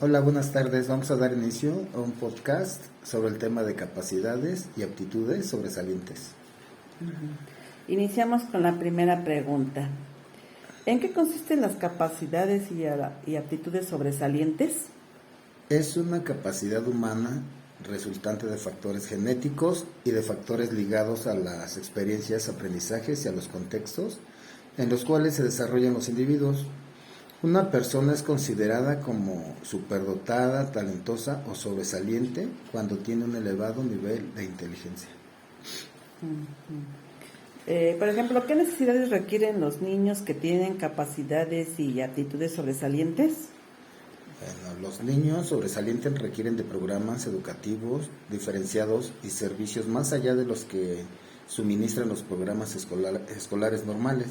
Hola, buenas tardes. Vamos a dar inicio a un podcast sobre el tema de capacidades y aptitudes sobresalientes. Iniciamos con la primera pregunta. ¿En qué consisten las capacidades y aptitudes sobresalientes? Es una capacidad humana resultante de factores genéticos y de factores ligados a las experiencias, aprendizajes y a los contextos en los cuales se desarrollan los individuos. Una persona es considerada como superdotada, talentosa o sobresaliente cuando tiene un elevado nivel de inteligencia. Por ejemplo, ¿qué necesidades requieren los niños que tienen capacidades y aptitudes sobresalientes? Bueno, los niños sobresalientes requieren de programas educativos diferenciados y servicios más allá de los que suministran los programas escolares normales.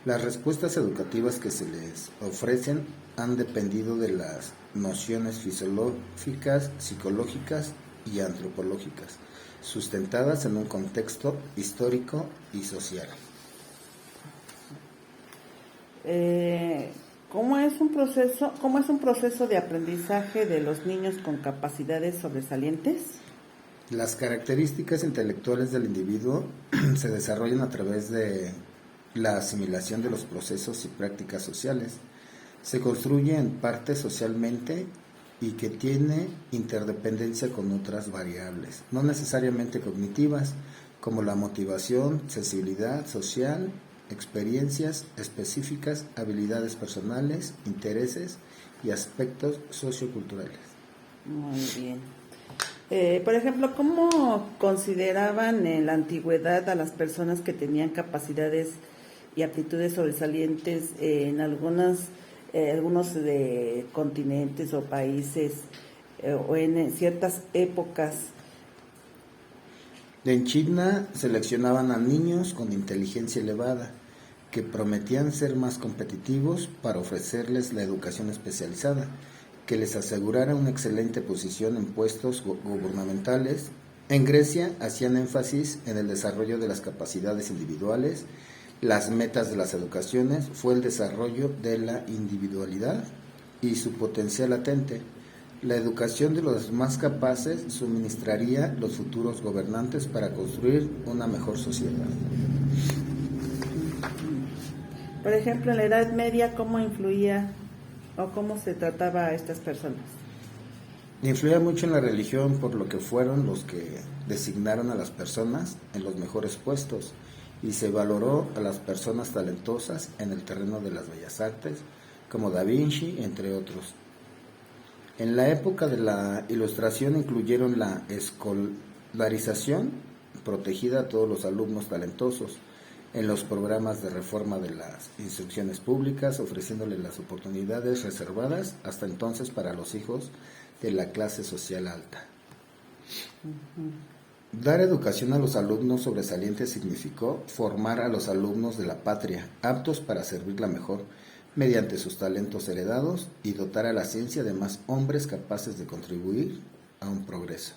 Las respuestas educativas que se les ofrecen han dependido de las nociones fisiológicas, psicológicas y antropológicas, sustentadas en un contexto histórico y social. ¿Cómo es un proceso de aprendizaje de los niños con capacidades sobresalientes? Las características intelectuales del individuo se desarrollan a través de la asimilación de los procesos y prácticas sociales. Se construye en parte socialmente y que tiene interdependencia con otras variables, no necesariamente cognitivas, como la motivación, sensibilidad social, experiencias específicas, habilidades personales, intereses y aspectos socioculturales. Muy bien. Por ejemplo, ¿cómo consideraban en la antigüedad a las personas que tenían capacidades y aptitudes sobresalientes en algunos continentes o países o en ciertas épocas? En China seleccionaban a niños con inteligencia elevada que prometían ser más competitivos para ofrecerles la educación especializada, que les asegurara una excelente posición en puestos gubernamentales. En Grecia hacían énfasis en el desarrollo de las capacidades individuales. Las metas de las educaciones fue el desarrollo de la individualidad y su potencial latente. La educación de los más capaces suministraría los futuros gobernantes para construir una mejor sociedad. Por ejemplo, en la Edad Media, ¿cómo influía o cómo se trataba a estas personas? Influía mucho en la religión, por lo que fueron los que designaron a las personas en los mejores puestos y se valoró a las personas talentosas en el terreno de las bellas artes, como Da Vinci, entre otros. En la época de la Ilustración incluyeron la escolarización protegida a todos los alumnos talentosos en los programas de reforma de las instrucciones públicas, ofreciéndoles las oportunidades reservadas hasta entonces para los hijos de la clase social alta. Dar educación a los alumnos sobresalientes significó formar a los alumnos de la patria, aptos para servirla mejor, mediante sus talentos heredados y dotar a la ciencia de más hombres capaces de contribuir a un progreso.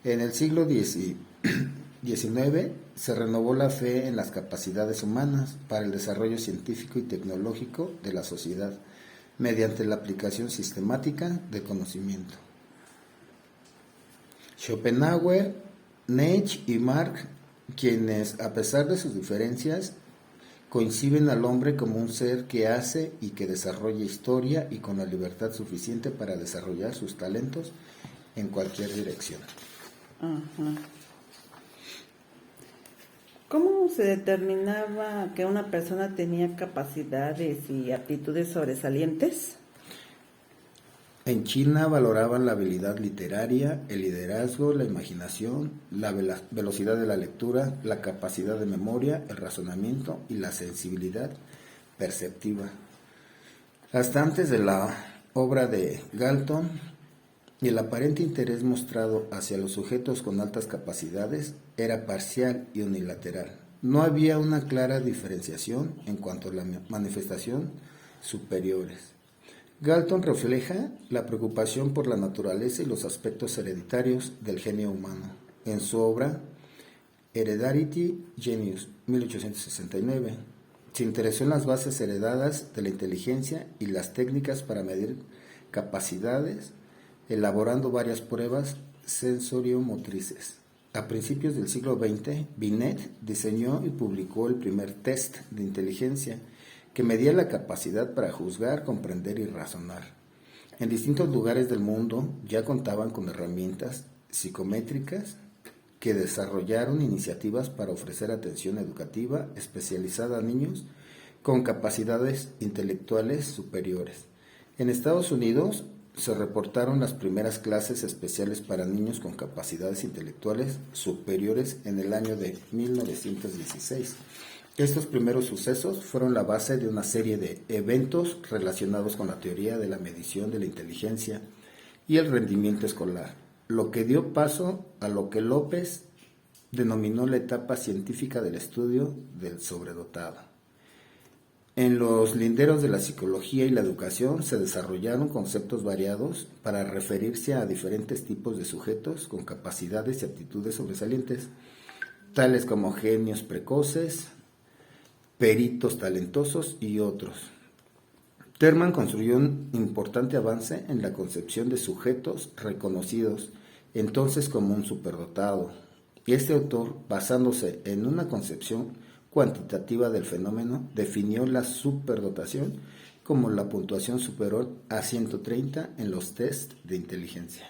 En el siglo XIX se renovó la fe en las capacidades humanas para el desarrollo científico y tecnológico de la sociedad, mediante la aplicación sistemática del conocimiento. Schopenhauer, Nietzsche y Marx, quienes, a pesar de sus diferencias, conciben al hombre como un ser que hace y que desarrolla historia y con la libertad suficiente para desarrollar sus talentos en cualquier dirección. ¿Cómo se determinaba que una persona tenía capacidades y aptitudes sobresalientes? En China valoraban la habilidad literaria, el liderazgo, la imaginación, la velocidad de la lectura, la capacidad de memoria, el razonamiento y la sensibilidad perceptiva. Hasta antes de la obra de Galton, el aparente interés mostrado hacia los sujetos con altas capacidades era parcial y unilateral. No había una clara diferenciación en cuanto a la manifestación superiores. Galton refleja la preocupación por la naturaleza y los aspectos hereditarios del genio humano en su obra Hereditary Genius, 1869. Se interesó en las bases heredadas de la inteligencia y las técnicas para medir capacidades, elaborando varias pruebas sensoriomotrices. A principios del siglo XX, Binet diseñó y publicó el primer test de inteligencia que medía la capacidad para juzgar, comprender y razonar. En distintos lugares del mundo ya contaban con herramientas psicométricas que desarrollaron iniciativas para ofrecer atención educativa especializada a niños con capacidades intelectuales superiores. En Estados Unidos se reportaron las primeras clases especiales para niños con capacidades intelectuales superiores en el año de 1916. Estos primeros sucesos fueron la base de una serie de eventos relacionados con la teoría de la medición de la inteligencia y el rendimiento escolar, lo que dio paso a lo que López denominó la etapa científica del estudio del sobredotado. En los linderos de la psicología y la educación se desarrollaron conceptos variados para referirse a diferentes tipos de sujetos con capacidades y aptitudes sobresalientes, tales como genios precoces, peritos talentosos y otros. Terman construyó un importante avance en la concepción de sujetos reconocidos entonces como un superdotado. Y este autor, basándose en una concepción cuantitativa del fenómeno, definió la superdotación como la puntuación superior a 130 en los test de inteligencia.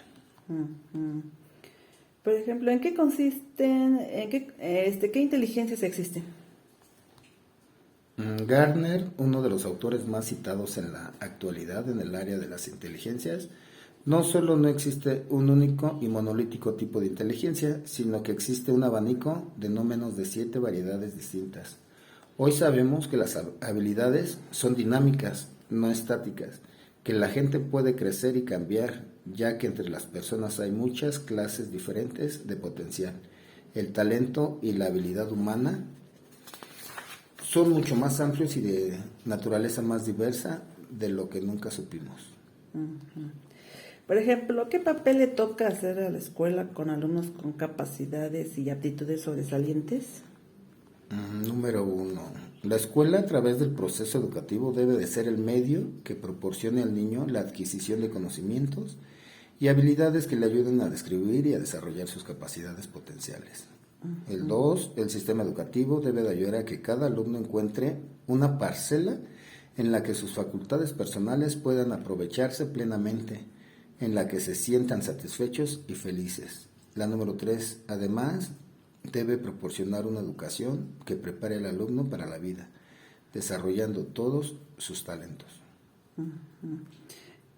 Por ejemplo, ¿en qué consisten, qué inteligencias existen? Gardner, uno de los autores más citados en la actualidad en el área de las inteligencias, no solo no existe un único y monolítico tipo de inteligencia, sino que existe un abanico de no menos de 7 variedades distintas. Hoy sabemos que las habilidades son dinámicas, no estáticas, que la gente puede crecer y cambiar, ya que entre las personas hay muchas clases diferentes de potencial. El talento y la habilidad humana son mucho más amplios y de naturaleza más diversa de lo que nunca supimos. Por ejemplo, ¿qué papel le toca hacer a la escuela con alumnos con capacidades y aptitudes sobresalientes? Número 1. La escuela, a través del proceso educativo, debe de ser el medio que proporcione al niño la adquisición de conocimientos y habilidades que le ayuden a describir y a desarrollar sus capacidades potenciales. El 2, el sistema educativo debe de ayudar a que cada alumno encuentre una parcela en la que sus facultades personales puedan aprovecharse plenamente, en la que se sientan satisfechos y felices. La número 3, además, debe proporcionar una educación que prepare al alumno para la vida, desarrollando todos sus talentos.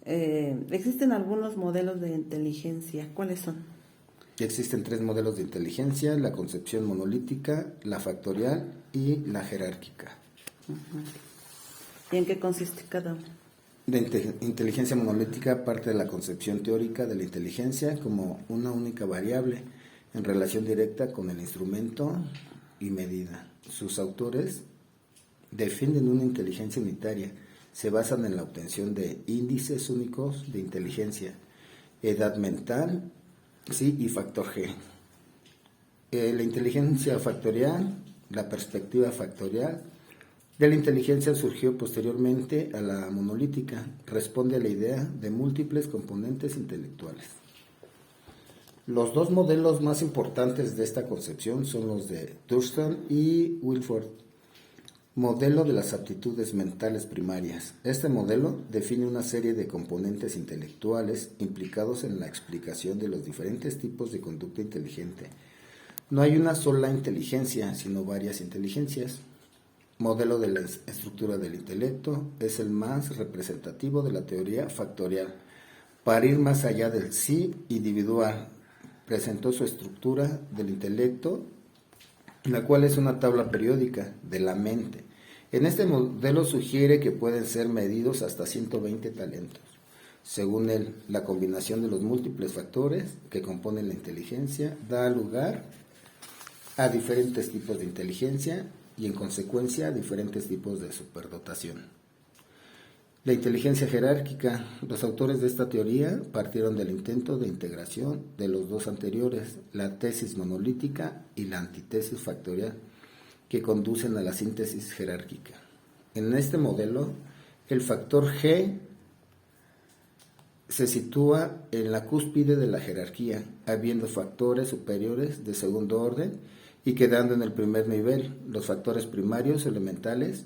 Existen algunos modelos de inteligencia. ¿Cuáles son? Existen 3 modelos de inteligencia: la concepción monolítica, la factorial y la jerárquica. ¿Y en qué consiste cada uno? La inteligencia monolítica parte de la concepción teórica de la inteligencia como una única variable en relación directa con el instrumento y medida. Sus autores defienden una inteligencia unitaria, se basan en la obtención de índices únicos de inteligencia, edad mental, sí, y factor G. La inteligencia factorial, la perspectiva factorial de la inteligencia surgió posteriormente a la monolítica, responde a la idea de múltiples componentes intelectuales. Los 2 modelos más importantes de esta concepción son los de Thurston y Wilford. Modelo de las aptitudes mentales primarias. Este modelo define una serie de componentes intelectuales implicados en la explicación de los diferentes tipos de conducta inteligente. No hay una sola inteligencia, sino varias inteligencias. Modelo de la estructura del intelecto es el más representativo de la teoría factorial. Para ir más allá del sí individual, presentó su estructura del intelecto, la cual es una tabla periódica de la mente. En este modelo sugiere que pueden ser medidos hasta 120 talentos. Según él, la combinación de los múltiples factores que componen la inteligencia da lugar a diferentes tipos de inteligencia y en consecuencia a diferentes tipos de superdotación. La inteligencia jerárquica. Los autores de esta teoría partieron del intento de integración de los 2 anteriores, la tesis monolítica y la antítesis factorial, que conducen a la síntesis jerárquica. En este modelo, el factor G se sitúa en la cúspide de la jerarquía, habiendo factores superiores de segundo orden y quedando en el primer nivel los factores primarios elementales,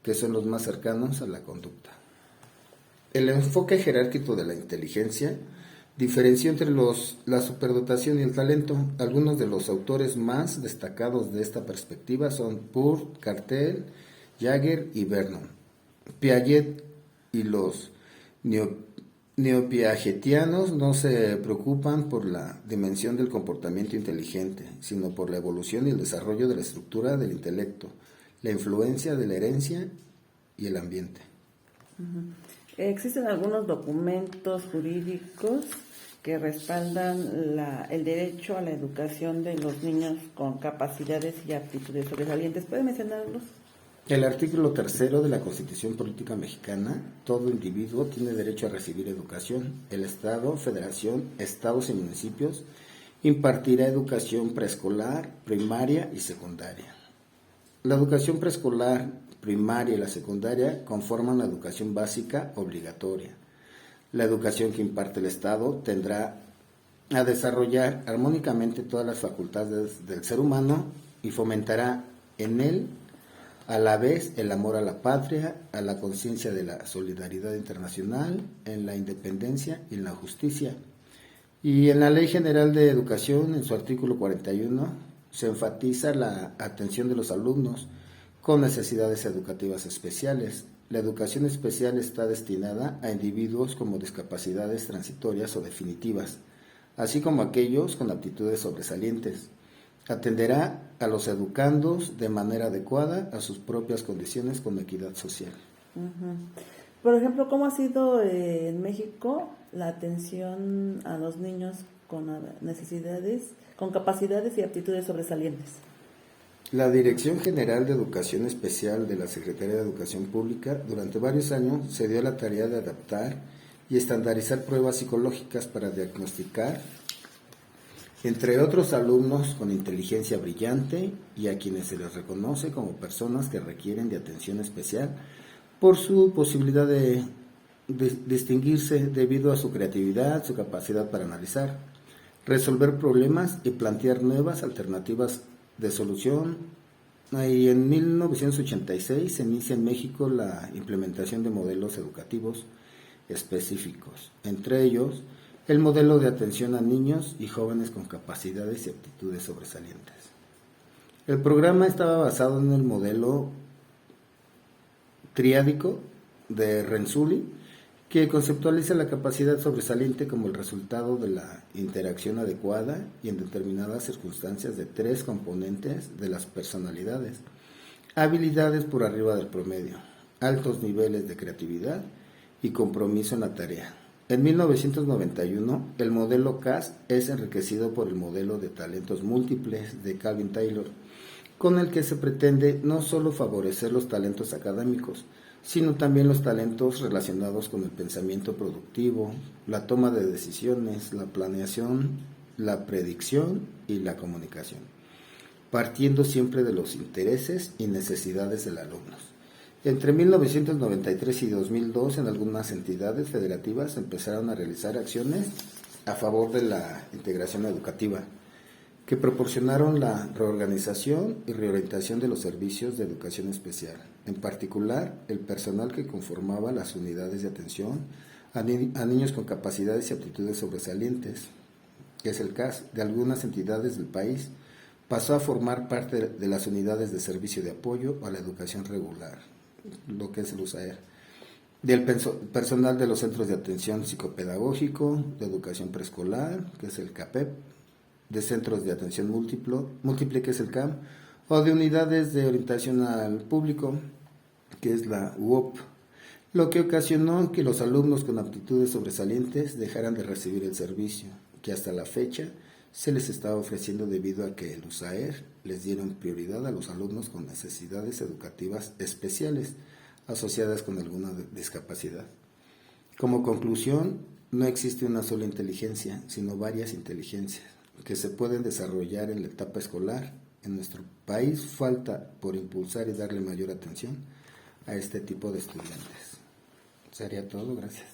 que son los más cercanos a la conducta. El enfoque jerárquico de la inteligencia diferenció entre la superdotación y el talento. Algunos de los autores más destacados de esta perspectiva son Peirce, Cartel, Jaeger y Vernon. Piaget y los neopiagetianos no se preocupan por la dimensión del comportamiento inteligente, sino por la evolución y el desarrollo de la estructura del intelecto, la influencia de la herencia y el ambiente. Existen algunos documentos jurídicos que respaldan el derecho a la educación de los niños con capacidades y aptitudes sobresalientes. ¿Puede mencionarlos? El artículo 3 de la Constitución Política Mexicana: todo individuo tiene derecho a recibir educación. El Estado, Federación, Estados y municipios impartirá educación preescolar, primaria y secundaria. La educación preescolar, primaria y la secundaria conforman la educación básica obligatoria. La educación que imparte el Estado tendrá a desarrollar armónicamente todas las facultades del ser humano y fomentará en él a la vez el amor a la patria, a la conciencia de la solidaridad internacional, en la independencia y en la justicia. Y en la Ley General de Educación, en su artículo 41, se enfatiza la atención de los alumnos con necesidades educativas especiales. La educación especial está destinada a individuos con discapacidades transitorias o definitivas, así como aquellos con aptitudes sobresalientes. Atenderá a los educandos de manera adecuada a sus propias condiciones con equidad social. Por ejemplo, ¿cómo ha sido en México la atención a los niños con necesidades, con capacidades y aptitudes sobresalientes? La Dirección General de Educación Especial de la Secretaría de Educación Pública durante varios años se dio la tarea de adaptar y estandarizar pruebas psicológicas para diagnosticar, entre otros, alumnos con inteligencia brillante y a quienes se les reconoce como personas que requieren de atención especial por su posibilidad de distinguirse debido a su creatividad, su capacidad para analizar, resolver problemas y plantear nuevas alternativas de solución. Y en 1986 se inicia en México la implementación de modelos educativos específicos, entre ellos el modelo de atención a niños y jóvenes con capacidades y aptitudes sobresalientes. El programa estaba basado en el modelo triádico de Renzulli, que conceptualiza la capacidad sobresaliente como el resultado de la interacción adecuada y en determinadas circunstancias de tres componentes de las personalidades: habilidades por arriba del promedio, altos niveles de creatividad y compromiso en la tarea. En 1991, el modelo CAS es enriquecido por el modelo de talentos múltiples de Calvin Taylor, con el que se pretende no solo favorecer los talentos académicos, sino también los talentos relacionados con el pensamiento productivo, la toma de decisiones, la planeación, la predicción y la comunicación, partiendo siempre de los intereses y necesidades del alumno. Entre 1993 y 2002, en algunas entidades federativas empezaron a realizar acciones a favor de la integración educativa, que proporcionaron la reorganización y reorientación de los servicios de educación especial, en particular el personal que conformaba las unidades de atención a niños con capacidades y aptitudes sobresalientes, que es el caso de algunas entidades del país, pasó a formar parte de las unidades de servicio de apoyo a la educación regular, lo que es el USAER, del personal de los centros de atención psicopedagógico, de educación preescolar, que es el CAPEP, de centros de atención múltiple, que es el CAM, o de unidades de orientación al público, que es la UOP, lo que ocasionó que los alumnos con aptitudes sobresalientes dejaran de recibir el servicio, que hasta la fecha se les estaba ofreciendo debido a que el USAER les dieron prioridad a los alumnos con necesidades educativas especiales asociadas con alguna discapacidad. Como conclusión, no existe una sola inteligencia, sino varias inteligencias que se pueden desarrollar en la etapa escolar. En nuestro país falta por impulsar y darle mayor atención a este tipo de estudiantes. Sería todo, gracias.